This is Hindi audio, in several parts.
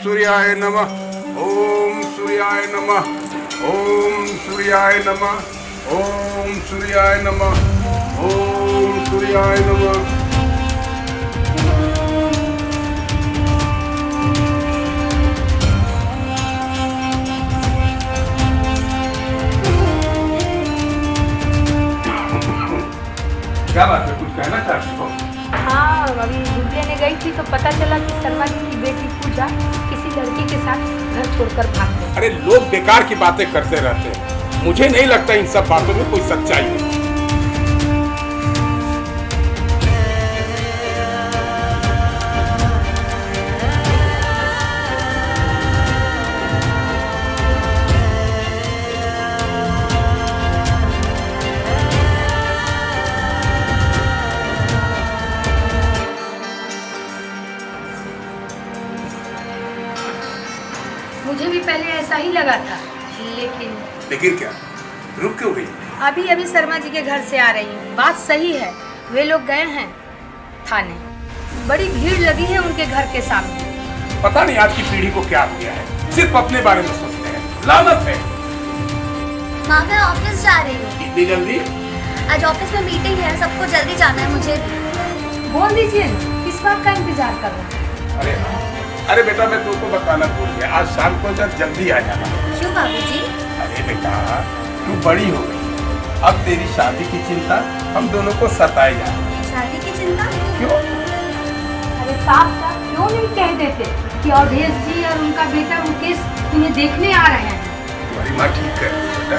सूर्याय नमः। ओम सूर्याय नमः। ओम सूर्याय नमः। ओम सूर्याय नमः। ओम सूर्याय नमः। क्या बात है, कुछ कहना चाहती हो? हाँ, अभी दूध लेने गई थी तो पता चला कि शर्मा जी की बेटी पूजा किसी लड़के के साथ घर छोड़कर भाग गई। अरे लोग बेकार की बातें करते रहते हैं, मुझे नहीं लगता इन सब बातों में कोई सच्चाई है। मुझे भी पहले ऐसा ही लगा था, लेकिन क्या? रुक क्यों गई? अभी शर्मा जी के घर से आ रही हूँ। बात सही है, वे लोग गए हैं थाने। बड़ी भीड़ लगी है उनके घर के सामने। पता नहीं आज की पीढ़ी को क्या हो गया है, सिर्फ अपने बारे में सोचते हैं। लानत है। माँ, मैं ऑफिस जा रही हूँ। इतनी जल्दी? आज ऑफिस में मीटिंग है, सबको जल्दी जाना है। मुझे भी बोल दीजिए, किस बात का इंतजार कर रहे हैं? अरे बेटा, मैं तुमको बताना भूल गया, आज शाम को जल्दी आ जाना। क्यों बाबूजी? अरे बेटा, तू बड़ी हो गई, अब तेरी शादी की चिंता हम दोनों को सताए जा। शादी की चिंता? क्यों? अरे साफ साफ क्यों नहीं कह देते कि अवधेश जी और उनका बेटा मुकेश तुम्हें देखने आ रहे हैं? तुम्हारी माँ ठीक है बेटा।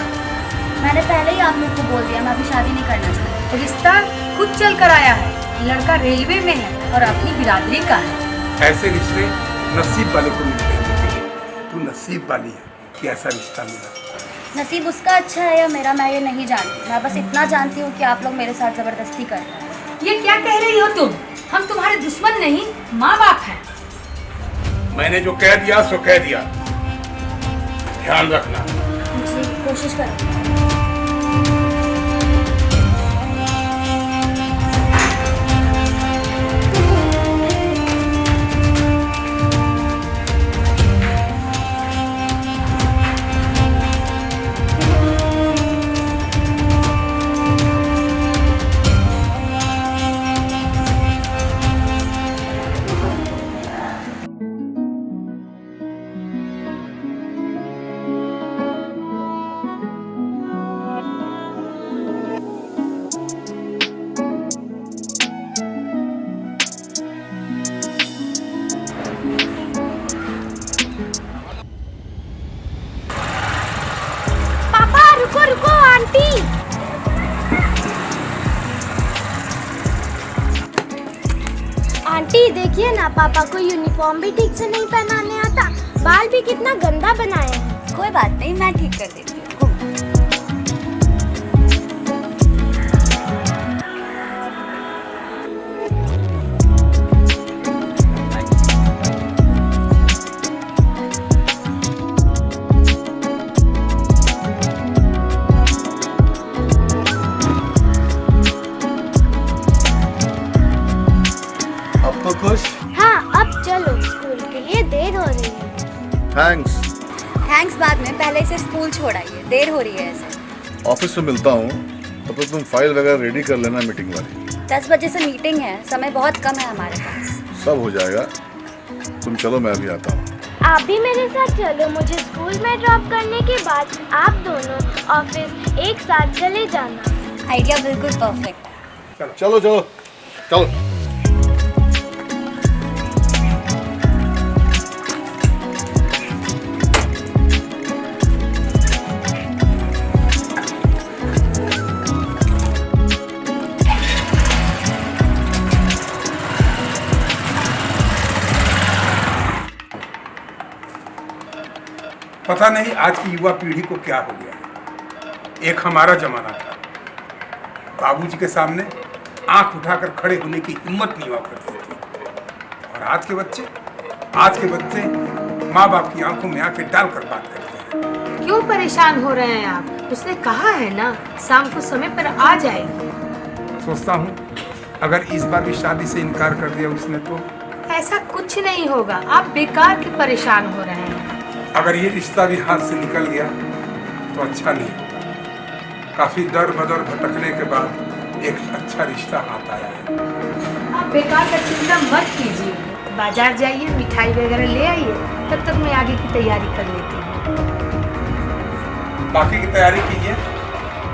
मैंने पहले ही आप लोग को बोल दिया, मैं अभी शादी नहीं करना चाहती। रिश्ता खुद चल कर आया है, लड़का रेलवे में है और अपनी बिरादरी का है। ऐसे रिश्ते नसीब वाले को मिलते हैं। तू नसीब वाली है कि ऐसा रिश्ता मिला। नसीब उसका अच्छा है या मेरा, मैं ये नहीं जानती। मैं बस इतना जानती हूँ कि आप लोग मेरे साथ जबरदस्ती कर रहे हैं। ये क्या कह रही हो तुम? हम तुम्हारे दुश्मन नहीं, माँ बाप हैं। मैंने जो कह दिया सो कह दिया, ध्यान रखना। जी, कोशिश करो। रुको रुको आंटी। आंटी देखिए ना, पापा को यूनिफॉर्म भी ठीक से नहीं पहनाने आता, बाल भी कितना गंदा बनाए हैं। कोई बात नहीं, मैं ठीक कर देती हूँ। तो खुश? हाँ, अब चलो, स्कूल के लिए देर हो रही है। थैंक्स बाद में, पहले इसे स्कूल छोड़ाइए, देर हो रही है ऐसे। ऑफिस में मिलता हूँ, तब तो तुम फाइल वगैरह रेडी कर लेना मीटिंग वाली। 10 बजे से मीटिंग है, समय बहुत कम है हमारे पास। सब हो जाएगा, तुम चलो, मैं अभी आता हूँ। आप भी मेरे साथ चलो, मुझे स्कूल में ड्रॉप करने के बाद आप दोनों ऑफिस एक साथ चले जाना। आइडिया बिल्कुल परफेक्ट है। चलो चलो चलो। पता नहीं आज की युवा पीढ़ी को क्या हो गया। एक हमारा जमाना था, बाबूजी के सामने आंख उठाकर खड़े होने की हिम्मत नहीं हुआ करती थी। और आज के बच्चे माँ बाप की आंखों में आंखें डालकर बात करते हैं। क्यों परेशान हो रहे हैं आप? उसने कहा है ना, शाम को समय पर आ जाएगी। सोचता हूँ अगर इस बार भी शादी से इनकार कर दिया उसने तो। ऐसा कुछ नहीं होगा, आप बेकार के परेशान हो रहे हैं। अगर ये रिश्ता भी हाथ से निकल गया तो अच्छा नहीं होगा। काफी दर बदर भटकने के बाद एक अच्छा रिश्ता हाथ आया है। आप बेकार का चिंता मत कीजिए, बाजार जाइए, मिठाई वगैरह ले आइए, तब तक मैं आगे की तैयारी कर लेती हूँ। बाकी की तैयारी कीजिए,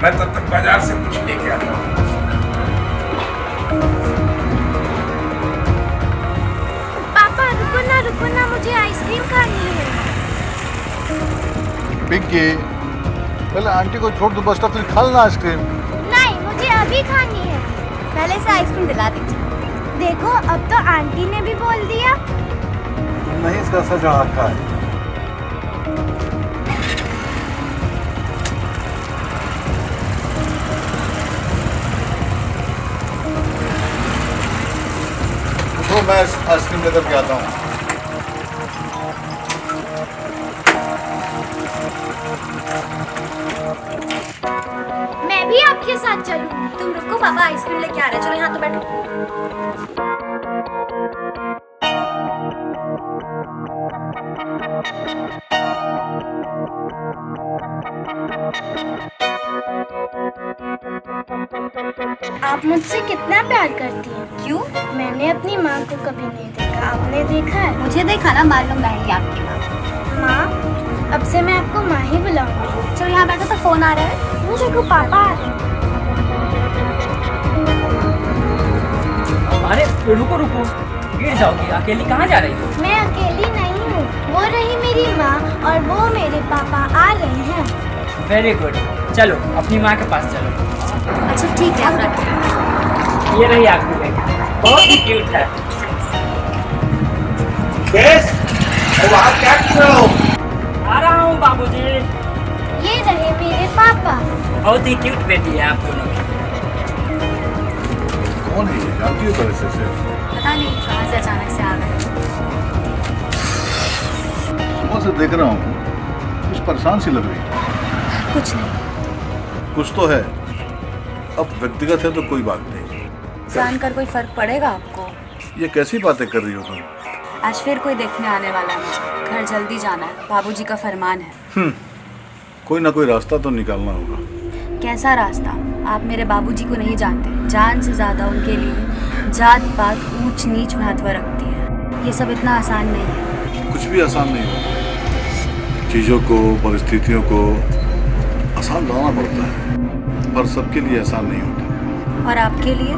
मैं तब तक बाजार से कुछ लेके आता हूँ। पापा रुको ना, मुझे आइसक्रीम खानी है। पिंकी, पहले आंटी को छोड़ दो, बस तब फिर खा लेना आइसक्रीम। नहीं, मुझे अभी खानी है। पहले से आइसक्रीम दिला दीजिए। देखो, अब तो आंटी ने भी बोल दिया। नहीं, इसका सजा रखा है। तो मैं आइसक्रीम लेकर के आता हूँ। मैं भी आपके साथ चलूंगी। तुम रुको, पापा आइसक्रीम लेके आ रहे हैं। चलो यहाँ तो बैठो। आप मुझसे कितना प्यार करती हैं? क्यों? मैंने अपनी माँ को कभी नहीं देखा, आपने देखा है? मुझे देखा ना, मालूम मैं ही आपकी माँ। माँ, अब से मैं आपको माँ ही बुलाऊंगी। चलो यहाँ बैठो, तो फोन आ रहा है। वो देखो पापा। अरे रुको, गिर जाओगी। अकेली कहाँ जा रही हो? मैं अकेली नहीं हूँ, वो रही मेरी माँ और वो मेरे पापा आ रहे हैं। वेरी गुड, चलो अपनी माँ के पास चलो। अच्छा ठीक है, अब रखिए। ये रही आपकी बेटी, बहुत ही क्यूट है। क्या कर रहे हो? आ रहा हूँ बाबूजी। ये रहे मेरे पापा। बहुत ही क्यूट बेटी है आप दोनों की। कौन है ये? जानती हो तरह से? पता नहीं कहाँ से अचानक से आ गए। सुबह से देख रहा हूँ, कुछ परेशान सी लग रही है। कुछ नहीं। कुछ तो है। अब व्यक्तिगत है तो कोई बात नहीं। जानकर कोई फर्क पड़ेगा आपको? ये कैसी बातें कर रही हो तुम? आज फिर कोई देखने आने वाला है। घर जल्दी जाना है, बाबूजी का फरमान है। कोई ना कोई रास्ता तो निकालना होगा। कैसा रास्ता? आप मेरे बाबूजी को नहीं जानते। जान से ज्यादा उनके लिए जात पात ऊंच नीच महत्व रखती है। ये सब इतना आसान नहीं है। कुछ भी आसान नहीं होता। चीज़ों को, परिस्थितियों को आसान बनाना पड़ता है, पर सबके लिए आसान नहीं होता। और आपके लिए?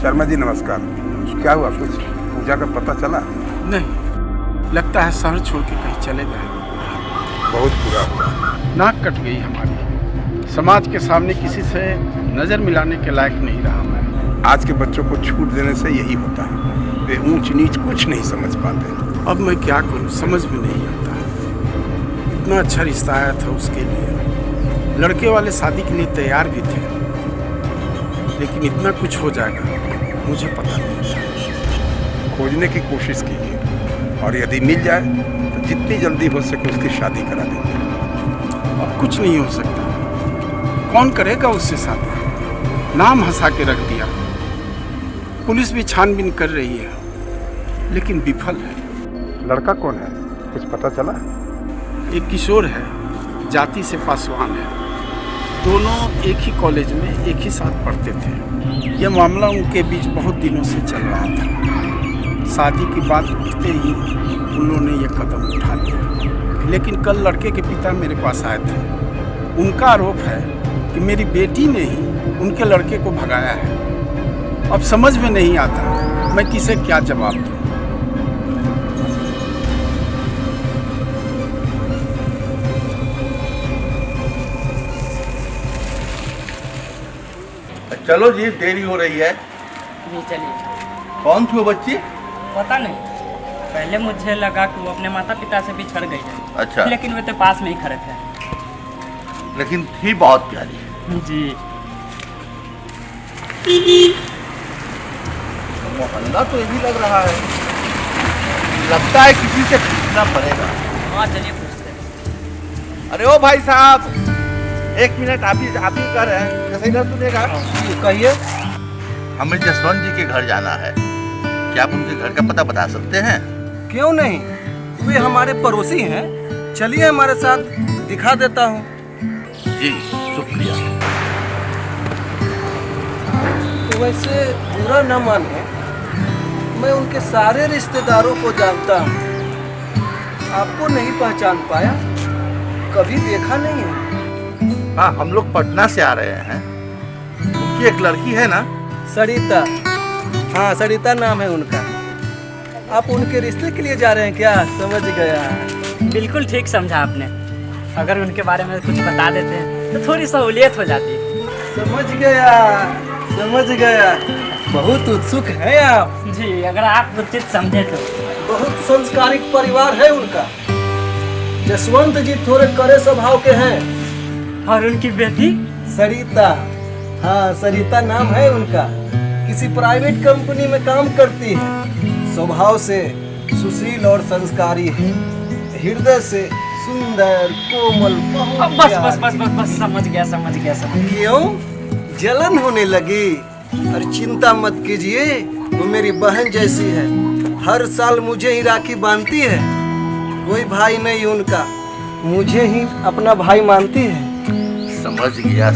शर्मा जी नमस्कार। क्या हुआ, कुछ पूजा का पता चला? नहीं, लगता है शहर छोड़ के कहीं चले गए। बहुत बुरा हुआ। नाक कट गई हमारी। समाज के सामने किसी से नज़र मिलाने के लायक नहीं रहा मैं। आज के बच्चों को छूट देने से यही होता है, वे ऊंच नीच कुछ नहीं समझ पाते। अब मैं क्या करूं, समझ में नहीं आता। इतना अच्छा रिश्ता आया था उसके लिए, लड़के वाले शादी के लिए तैयार भी थे, लेकिन इतना कुछ हो जाएगा मुझे पता नहीं था। खोजने की कोशिश कीजिए और यदि मिल जाए तो जितनी जल्दी हो सके उसकी शादी करा देंगे। अब कुछ नहीं हो सकता। कौन करेगा उससे शादी? नाम हंसा के रख दिया। पुलिस भी छानबीन कर रही है, लेकिन विफल है। लड़का कौन है, कुछ पता चला? एक किशोर है, जाति से पासवान है। दोनों एक ही कॉलेज में एक ही साथ पढ़ते थे। यह मामला उनके बीच बहुत दिनों से चल रहा था। शादी की बात उठते ही उन्होंने ये कदम उठा लिया। लेकिन कल लड़के के पिता मेरे पास आए थे। उनका आरोप है कि मेरी बेटी ने ही उनके लड़के को भगाया है। अब समझ में नहीं आता मैं किसे क्या जवाब दूं। चलो जी, देरी हो रही है। जी चलिए। कौन थी वो बच्ची? पता नहीं, पहले मुझे लगा कि वो अपने माता पिता से बिछड़ गई है। अच्छा। लेकिन वे तो पास में ही खड़े थे। लेकिन थी बहुत प्यारी। जी। मोहल्ला तो यही लग रहा है। लगता है किसी से पूछना पड़ेगा। हाँ चलिए पूछते हैं। अरे ओ भाई साहब, एक मिनट, आप ही कर रहे हैं, जैसे इधर सुनेगा कहिए। हमें जसवंत जी के घर जाना है, क्या आप उनके घर का पता बता सकते हैं? क्यों नहीं, वे हमारे पड़ोसी हैं, चलिए हमारे साथ, दिखा देता हूँ। जी शुक्रिया। तो वैसे बुरा न माने, मैं उनके सारे रिश्तेदारों को जानता हूँ, आपको नहीं पहचान पाया, कभी देखा नहीं है। हाँ, हम लोग पटना से आ रहे हैं। उनकी एक लड़की है ना? सरिता, हाँ सरिता नाम है उनका। आप उनके रिश्ते के लिए जा रहे हैं क्या? समझ गया। बिल्कुल ठीक समझा आपने। अगर उनके बारे में कुछ बता देते हैं तो थोड़ी सहूलियत हो जाती। समझ गया, समझ गया। बहुत उत्सुक हैं आप। जी, अगर आप उचित समझे तो। बहुत संस्कारिक परिवार है उनका। जसवंत जी थोड़े कड़े स्वभाव के हैं। और उनकी बेटी? सरिता, हाँ सरिता नाम है उनका। किसी प्राइवेट कंपनी में काम करती है। स्वभाव से सुशील और संस्कारी है, हृदय से सुंदर कोमल, बहुत बस बस बस बस बस समझ गया। क्यों जलन होने लगी? और चिंता मत कीजिए, वो मेरी बहन जैसी है। हर साल मुझे ही राखी बांधती है। कोई भाई नहीं उनका, मुझे ही अपना भाई मानती है। समझ गया।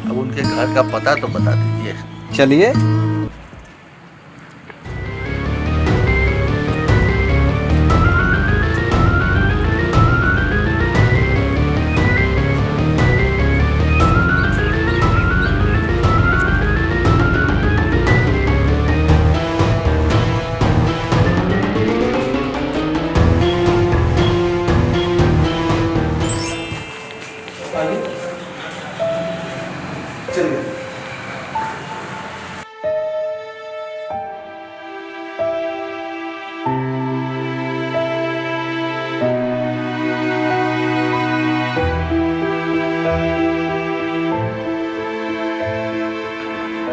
अब उनके घर का पता तो बता दीजिए। चलिए।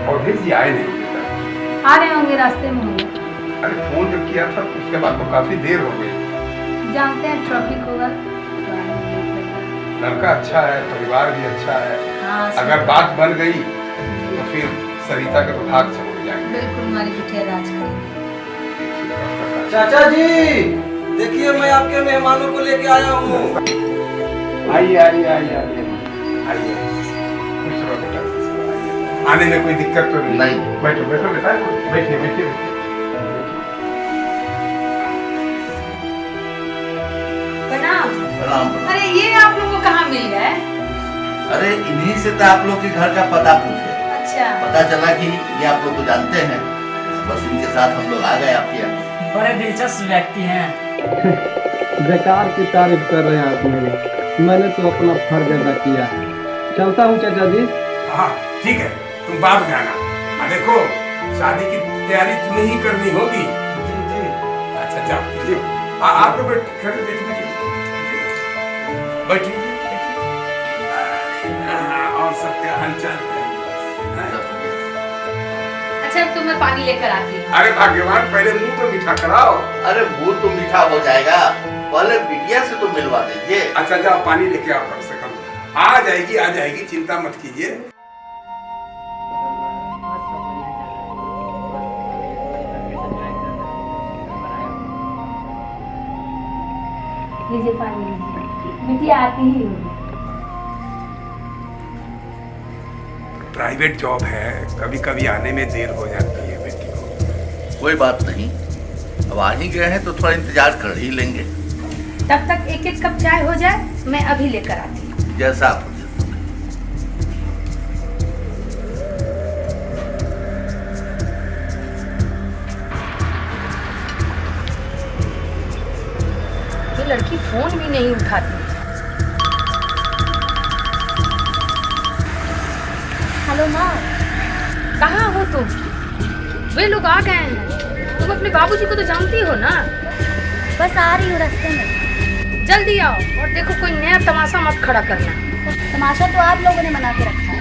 और फिर जी आए नहीं बेटा। आ रहे होंगे, रास्ते में होंगे। अरे फोन जब किया था उसके बाद तो काफी देर हो गई। जानते हैं ट्रैफिक होगा तो आने में लेट लगेगा। लड़का अच्छा है, परिवार भी अच्छा है। हाँ, अगर बात बन गई तो फिर सरिता के तो भाग से उड़ जाएंगे। बिल्कुल हमारी बिटिया राज करेगी। चाचा जी, देखिए मैं आपके मेहमानों को लेके आया हूँ। आइए। खुश रहो बेटा, आइए। आने में कोई दिक्कत तो नहीं? बैठो बेटा, बैठिए। प्रणाम। अरे ये आप लोगों को कहाँ मिल गए? अरे इन्हीं से तो आप लोग के घर का पता पूछे। अच्छा। पता चला कि ये आप लोग को जानते हैं, बस इनके साथ हम लोग आ गए आपके यहाँ। बड़े दिलचस्प व्यक्ति हैं। बेकार की तारीफ कर रहे हैं आप मेरी। मैंने तो अपना फर्ज अदा किया। चलता हूँ चाचा जी। हाँ ठीक है, तुम बाद में आना। देखो शादी की तैयारी तुम्हें ही करनी होगी। जी। अच्छा जाओ। आप लोग बैठिए। और सब क्या हालचाल है? अच्छा तो मैं पानी लेकर आती हूँ। अरे भाग्यवान, पहले मुंह तो मीठा कराओ। अरे मुंह तो मीठा हो जाएगा, पहले बिटिया से तो मिलवा दीजिए। अच्छा जाओ, पानी लेके आओ। कम से कम आ जाएगी, चिंता मत कीजिए। लीजिए पानी लीजिए, बिटिया आती ही होगी। प्राइवेट जॉब है, कभी कभी आने में देर हो जाती है बेटी को। कोई बात नहीं, अब आ ही गए हैं तो थोड़ा इंतजार कर ही लेंगे। तब तक एक एक कप चाय हो जाए, मैं अभी लेकर आती हूँ। जैसा आप ये लड़की फोन भी नहीं उठाती। हेलो माँ। कहाँ हो तुम? वे लोग आ गए हैं। तुम अपने बाबूजी को तो जानती हो ना? बस आ रही हूँ रास्ते में। जल्दी आओ और देखो कोई नया तमाशा मत खड़ा करना। तमाशा तो आप लोगों ने बना के रखा है।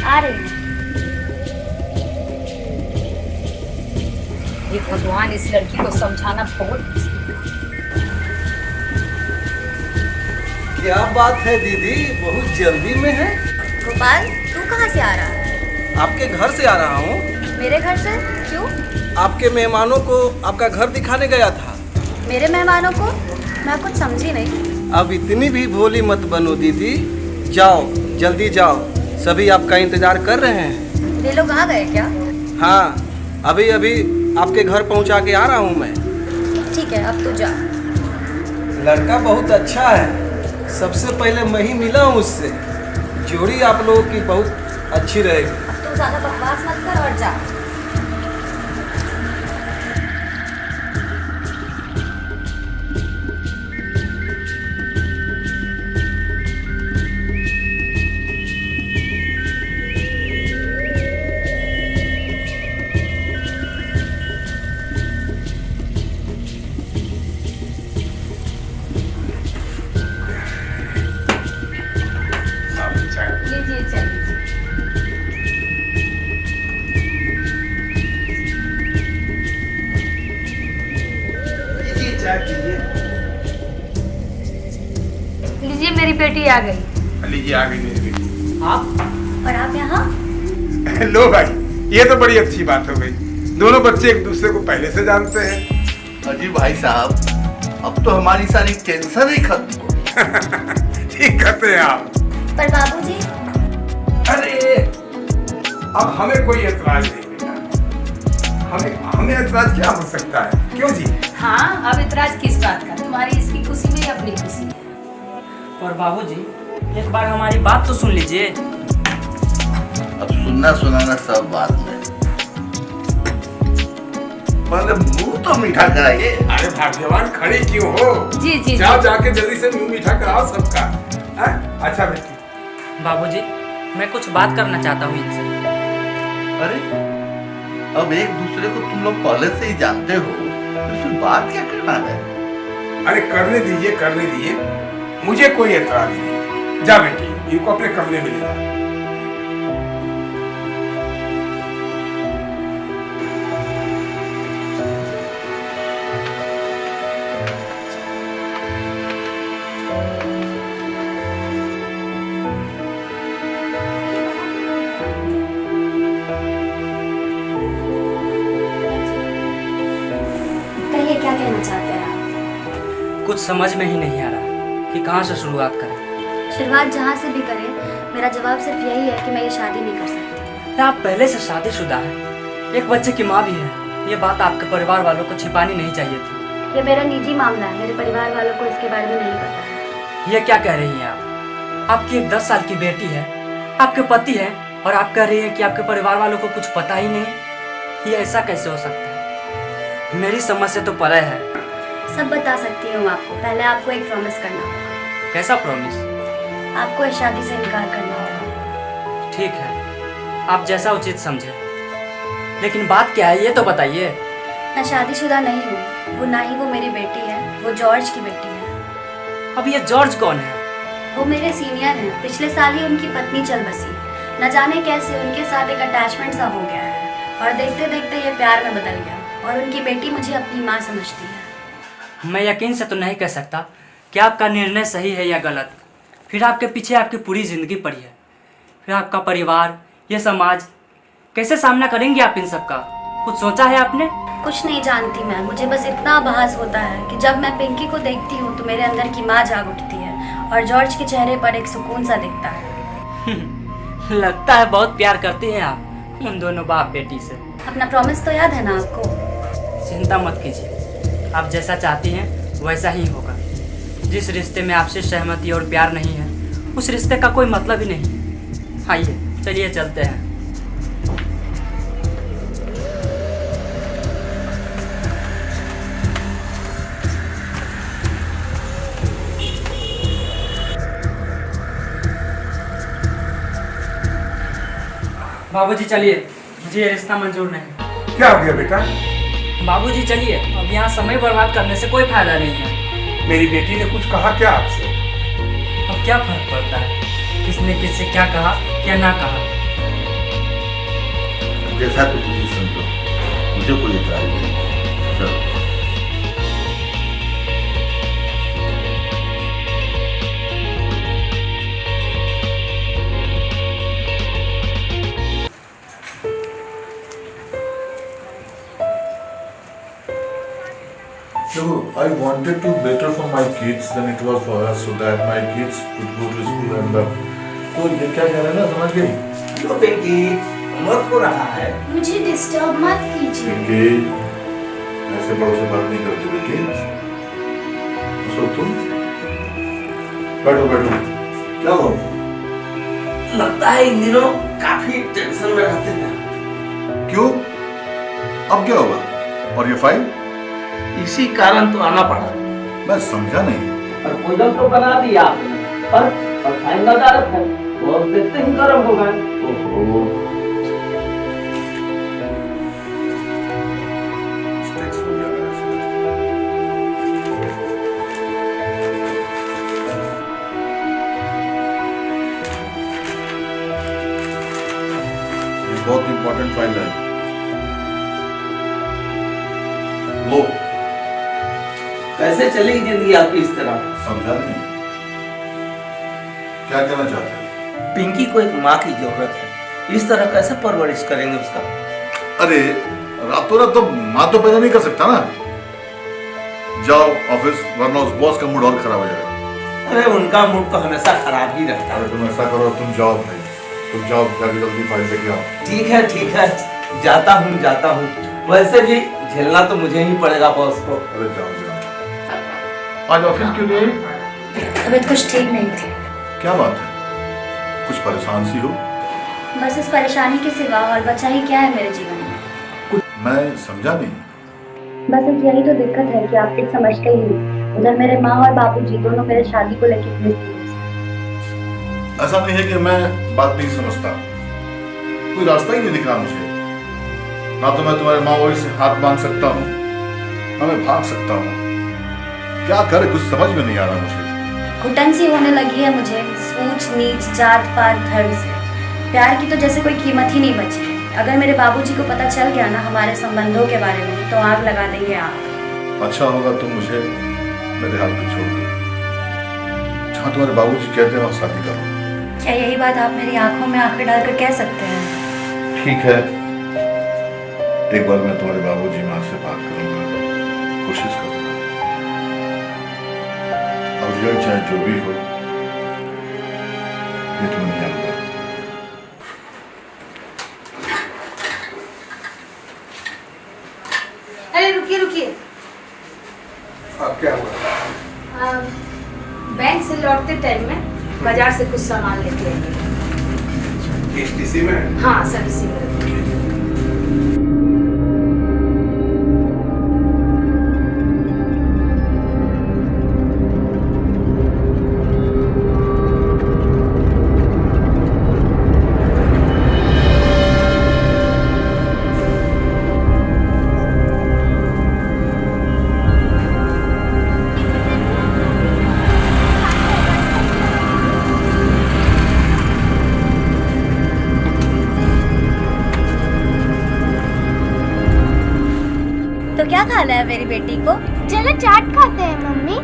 आ रही हूँ। ये भगवान, इस लड़की को समझाना बहुत मुश्किल है। क्या बात है दीदी, बहुत जल्दी में है। गोपाल, तू कहाँ से आ रहा है? आपके घर से आ रहा हूँ। मेरे घर से? क्यों? आपके मेहमानों को आपका घर दिखाने गया था। मेरे मेहमानों को? मैं कुछ समझी नहीं। अब इतनी भी भोली मत बनो दीदी, जाओ जल्दी जाओ, सभी आपका इंतजार कर रहे हैं। वे लोग आ गए क्या? हाँ, अभी अभी आपके घर पहुंचा के आ रहा हूँ मैं। ठीक है, अब तू जा। लड़का बहुत अच्छा है, सबसे पहले मैं ही मिला हूँ उससे। जोड़ी आप लोगों की बहुत अच्छी रहेगी। अब तू ज़्यादा बकवास मत कर और जा। लीजिए चाय लीजिए। लीजिए, मेरी बेटी आ गई। लीजिए, आ गई मेरी बेटी। आप? और आप यहाँ? लो भाई, ये तो बड़ी अच्छी बात हो गई। दोनों बच्चे एक दूसरे को पहले से जानते हैं। अजी भाई साहब, अब तो हमारी सारी टेंशन ही खत्म हो। ठीक कहते हैं आप। पर बाबूजी? अरे अब हमें कोई एतराज नहीं बेटा। हमें एतराज क्या हो सकता है, क्यों जी? हाँ, अब इतराज किस बात का? तुम्हारी इसकी खुशी में अपनी खुशी है। और बाबूजी, एक बार हमारी बात तो सुन लीजिए। अब सुनना सुनाना सब बात में, पहले मुंह तो मीठा कराइए। अरे भाग्यवान खड़े क्यों हो? जी जी जाओ जाके जल्दी से मुंह मीठा कराओ सबका। अच्छा बेटी। बाबूजी, मैं कुछ बात करना चाहता हूँ इनसे। अरे अब एक दूसरे को तुम लोग पहले से ही जानते हो, इसमें बात क्या करना है? अरे करने दीजिए, करने दीजिए, मुझे कोई एतराज नहीं। जा बेटी, इनको अपने कमरे में ले जा। कहिए, क्या कहना चाहते हैं आप? कुछ समझ में ही नहीं आ रहा कि कहाँ से शुरुआत करें। शुरुआत जहाँ से भी करें, मेरा जवाब सिर्फ यही है कि मैं ये शादी नहीं कर सकती। आप पहले से शादीशुदा है, एक बच्चे की माँ भी है। ये बात आपके परिवार वालों को छिपानी नहीं चाहिए थी। ये मेरा निजी मामला है, मेरे परिवार वालों को इसके बारे में नहीं पता है। ये क्या कह रही हैं आप? आपकी एक 10 साल की बेटी है, आपके पति है, और आप कह रही हैं कि आपके परिवार वालों को कुछ पता ही नहीं। ये ऐसा कैसे हो सकता है? मेरी समझ से तो परे है। सब बता सकती हूँ आपको, पहले आपको एक प्रॉमिस करना होगा। कैसा प्रॉमिस? आपको इस शादी से इनकार करना होगा। ठीक है, आप जैसा उचित समझे, लेकिन बात क्या है ये तो बताइए। मैं शादीशुदा नहीं हूँ, वो ना ही वो मेरी बेटी है, वो जॉर्ज की बेटी है। अब ये जॉर्ज कौन है? वो मेरे सीनियर हैं, पिछले साल ही उनकी पत्नी चल बसी। न जाने कैसे उनके साथ एक अटैचमेंट सा हो गया है, और देखते देखते ये प्यार में बदल गया, और उनकी बेटी मुझे अपनी माँ समझती है। मैं यकीन से तो नहीं कह सकता कि आपका निर्णय सही है या गलत। फिर आपके पीछे आपकी पूरी जिंदगी पड़ी है, फिर आपका परिवार, ये समाज, कैसे सामना करेंगे आप इन सब का? कुछ सोचा है आपने? कुछ नहीं जानती मैं, मुझे बस इतना आभास होता है कि जब मैं पिंकी को देखती हूँ तो मेरे अंदर की माँ जाग उठती है, और जॉर्ज के चेहरे पर एक सुकून सा दिखता है। लगता है बहुत प्यार करती हैं आप उन दोनों बाप बेटी से। अपना प्रॉमिस तो याद है ना आपको? चिंता मत कीजिए, आप जैसा चाहती हैं वैसा ही होगा। जिस रिश्ते में आपसे सहमति और प्यार नहीं है, उस रिश्ते का कोई मतलब ही नहीं। आइए चलिए चलते हैं। बाबूजी चलिए, मुझे ये रिश्ता मंजूर नहीं। क्या हो गया बेटा? बाबूजी चलिए, अब यहाँ समय बर्बाद करने से कोई फायदा नहीं है। मेरी बेटी ने कुछ कहा क्या आपसे? अब क्या फर्क पड़ता है किसने किससे क्या कहा या ना कहा? जैसा तुम मुझे समझो, मुझे कोई इतराज नहीं। चलो। I wanted to better for my kids than it was for us, so that my kids could go to school and तो ये क्या कह रहे हैं ना, समझ गई? लो पिंकी, मत हो रहा है। मुझे डिस्टर्ब मत कीजिए। पिंकी, ऐसे बड़ों से बात नहीं करती बेटी। तो तुम बैठो बैठो। क्या हो? लगता है इन दिनों काफी टेंशन में रहते हैं। क्यों? अब क्या होगा? और ये फाइल? इसी कारण तो आना पड़ा। मैं समझा नहीं। प्रपोजल तो बना दिया पर फाइल नदारत है, वो देखते ही गर्म होगा। ओहो। ये बहुत इंपॉर्टेंट फाइल है। लो। कैसे चलेगी जिंदगी आपकी इस तरह? समझा नहीं। क्या कहना चाहते हैं? पिंकी को एक माँ की जरूरत है, इस तरह कैसे परवरिश करेंगे उसका? अरे रातों रात तो माँ तो पैदा नहीं कर सकता ना। जाओ ऑफिस, वरना उस बॉस का मूड और खराब हो जाएगा। अरे उनका मूड तो हमेशा खराब ही रहता है। अरे तुम ऐसा करो, तुम जाओ भाई, तुम जाओ जाके जल्दी फाइल लेके आओ। ठीक है, जाता हूँ। वैसे भी झेलना तो मुझे ही पड़ेगा बॉस को। अरे जाओ जाओ। आज ऑफिस क्यों नहीं? तबीयत कुछ ठीक नहीं थी। क्या बात है? कुछ परेशान सी हो? बस इस परेशानी के सिवा और बचा ही क्या है मेरे जीवन में। मैं समझा नहीं। बस एक यही तो दिक्कत है कि आप कुछ समझते ही नहीं। उधर मेरे माँ और बापूजी दोनों मेरे शादी को लेकर सीरियस। ऐसा नहीं है कि मैं बात नहीं समझता, कोई रास्ता ही नहीं दिख रहा मुझे। ना तो मैं तुम्हारे माँ बाप से हाथ मांग सकता हूँ, ना मैं भाग सकता हूँ। क्या करे, कुछ समझ में नहीं आ रहा मुझे। घुटन सी होने लगी है मुझे ऊंच नीच जात पात धर्म से। प्यार की तो जैसे कोई कीमत ही नहीं बची है। अगर मेरे बाबूजी को पता चल गया ना हमारे संबंधों के बारे में, तो आग लगा देंगे आप। अच्छा होगा तुम मुझे मेरे हाथ में छोड़ दो। जहाँ तुम्हारे बाबूजी कहते हैं वहाँ शादी करो। क्या यही बात आप मेरी आंखों में आंखें डालकर कह सकते हैं? ठीक है, एक बार मैं तुम्हारे बाबूजी माँ से बात करूंगा, कोशिश करूंगा। अब रिजल्ट चाहे जो भी हो, ये तुम्हें नहीं आऊंगा। अरे रुकिए। अब क्या हुआ? बैंक से लौटते टाइम में बाजार से कुछ सामान लेके आई। एसटीसी में? हाँ सर, इसी में। तो क्या खाना है मेरी बेटी को? चलो चाट खाते हैं मम्मी।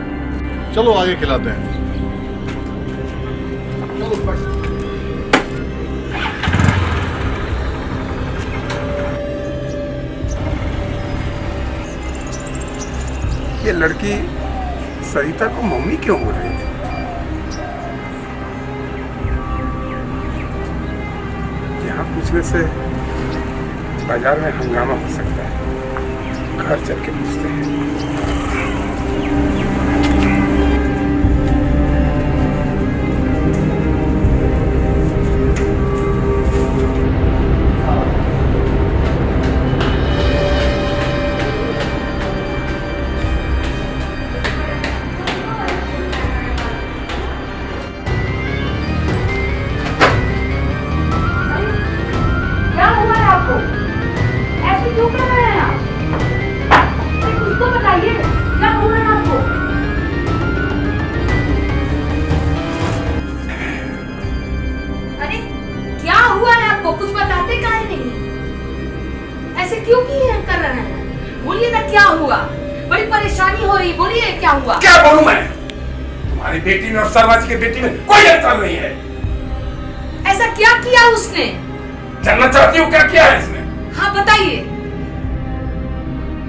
चलो आगे खिलाते हैं। ये लड़की सरिता को मम्मी क्यों बोल रही थी? यहाँ पूछने से बाजार में हंगामा हो सकता है। घर चल के पूछते हैं। क्या हुआ है आपको? ऐसे क्यों कर रहे हैं आप? कुछ तो बताइए, क्या हुआ है आपको? अरे क्या हुआ है आपको? कुछ बताते काहे नहीं? ऐसे क्यों कर रहे हैं? बोलिए ना, क्या हुआ? बड़ी परेशानी हो रही, बोलिए क्या हुआ? क्या बोलूं मैं? तुम्हारी बेटी में और सरवाजी की बेटी में कोई अंतर नहीं है। ऐसा क्या किया उसने? जानना चाहती हूँ क्या किया है इसने? हाँ बताइए।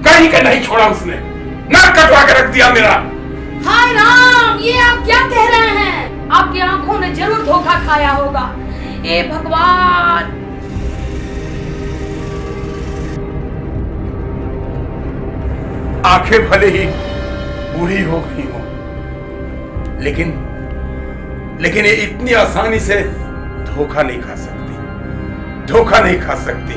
कहीं का नहीं छोड़ा उसने। नाक कटवा के रख दिया मेरा। हाय राम, ये आप क्या कह रहे हैं? आपकी आंखों ने जरूर धोखा खाया होगा। ए भगवान। आंखें भले ही बूढ़ी हो गई हो, लेकिन ये इतनी आसानी से धोखा नहीं खा सकती, धोखा नहीं खा सकती।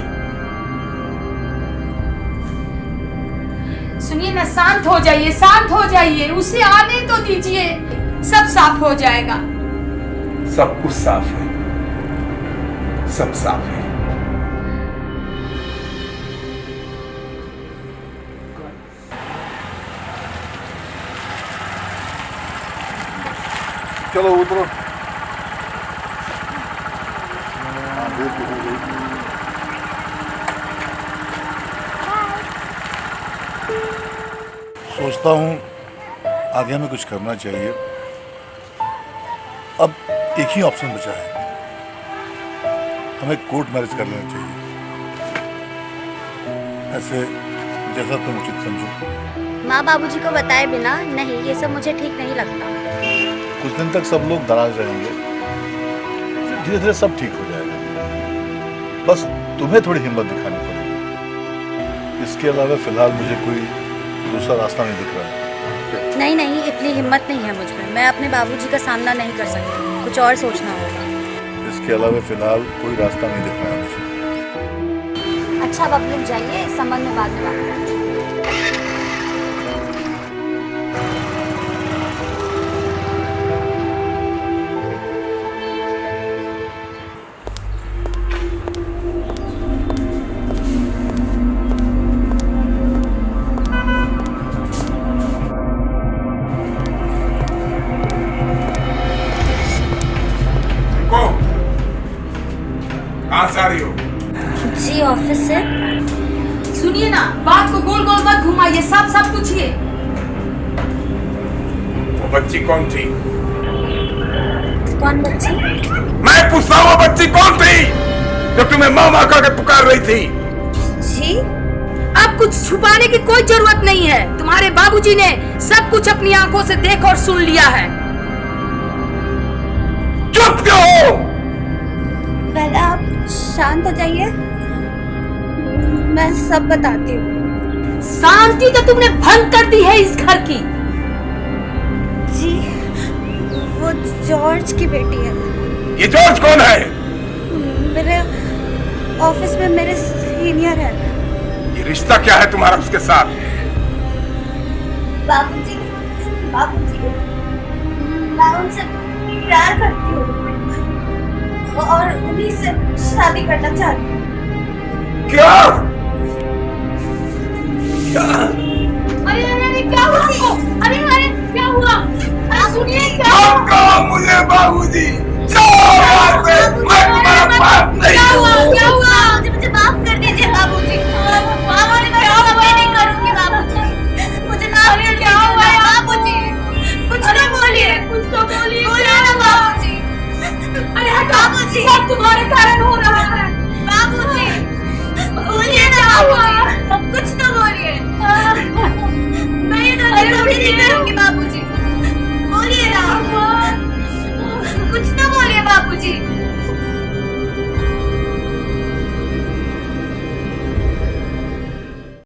सुनिए ना, शांत हो जाइए, शांत हो जाइए, उसे आने तो दीजिए, सब साफ हो जाएगा। सब कुछ साफ है, सब साफ है। चलो उतरो। सोचता हूँ आगे हमें कुछ करना चाहिए। अब एक ही ऑप्शन बचा है, हमें कोर्ट मैरिज कर लेना चाहिए। ऐसे जैसा तुम उचित समझो। माँ बाबूजी को बताए बिना नहीं, ये सब मुझे ठीक नहीं लगता। कुछ दिन तक सब लोग नाराज रहेंगे, धीरे धीरे सब ठीक हो जाएगा। बस तुम्हें थोड़ी हिम्मत दिखानी पड़ेगी। इसके अलावा फिलहाल मुझे कोई दूसरा रास्ता नहीं दिख रहा है। नहीं नहीं, इतनी हिम्मत नहीं है मुझ में, मैं अपने बाबूजी का सामना नहीं कर सकती, कुछ और सोचना होगा। इसके अलावा फिलहाल कोई रास्ता नहीं दिख रहा है मुझे। अच्छा अब आप लोग जाइए, इस संबंध में बाद में बात करेंगे। कहां से आ रही हो? जी ऑफिस से। सुनिए ना, बात को गोल गोल मत घुमाइए, साफ साफ पूछिए। वो बच्ची कौन थी? कौन बच्ची? मैं पूछता हूँ, वो बच्ची कौन थी जो तुम्हें माँ माँ करके पुकार रही थी? जी अब कुछ छुपाने की कोई जरूरत नहीं है, तुम्हारे बाबूजी ने सब कुछ अपनी आंखों से देख और सुन लिया है। चुप क्यों हो? पहले आप शांत हो जाइए, मैं सब बताती हूँ। शांति तो तुमने भंग कर दी है इस घर की। जी वो जॉर्ज की बेटी है। ये जॉर्ज कौन है? मेरे ऑफिस में मेरे सीनियर है। ये रिश्ता क्या है तुम्हारा उसके साथ? बाबूजी, बाबूजी, मैं उनसे प्यार करती हूँ और उन्हीं से शादी करना चाहती हूँ। क्या? क्या? अरे अरे अरे क्या हुआ आपको? अरे अरे क्या हुआ? अरे सुनिए क्या? कौन कहा मुझे बाबूजी?